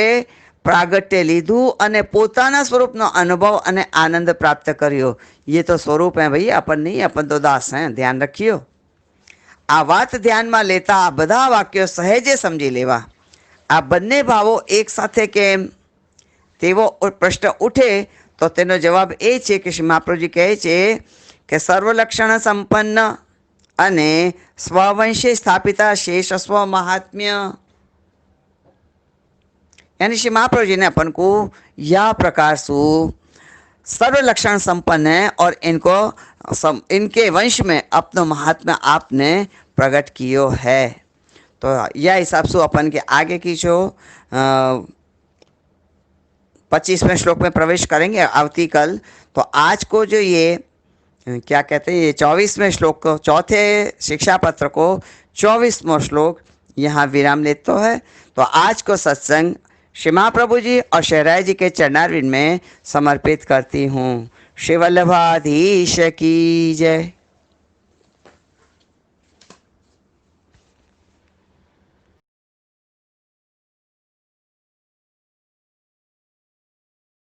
[SPEAKER 1] પ્રાગટ્ય લીધું અને પોતાના સ્વરૂપનો અનુભવ અને આનંદ પ્રાપ્ત કર્યો. ये तो स्वरूप है भाई, अपन नहीं, अपन तो दास हैं, ध्यान रखियो. આ વાત ધ્યાનમાં લેતા આ બધા વાક્યો સહેજે સમજી લેવા. આ બંને ભાવો એક સાથે કેમ તેવો પ્રશ્ન ઉઠે તો તેનો જવાબ એ છે કે શ્રી મહાપ્રભુજી કહે છે કે સર્વલક્ષણ સંપન્ન અને स्ववंशे स्थापिता शेष स्व महात्म्य, यानी श्री महाप्रभु जी ने अपन को यह प्रकार से सर्व लक्षण संपन्न है और इनके वंश में अपनो महात्म्य आपने प्रकट कियो है. तो यह हिसाब से अपन के आगे की जो 25वें श्लोक में प्रवेश करेंगे आवती कल. तो आज को जो ये क्या कहते हैं, ये 24वें श्लोक को, चौथे शिक्षा पत्र को 24वां श्लोक यहाँ विराम लेते है. तो आज को सत्संग श्री महाप्रभु जी और शहराय जी के चरणारविंद में समर्पित करती हूँ. श्री वल्लभाधीश की जय.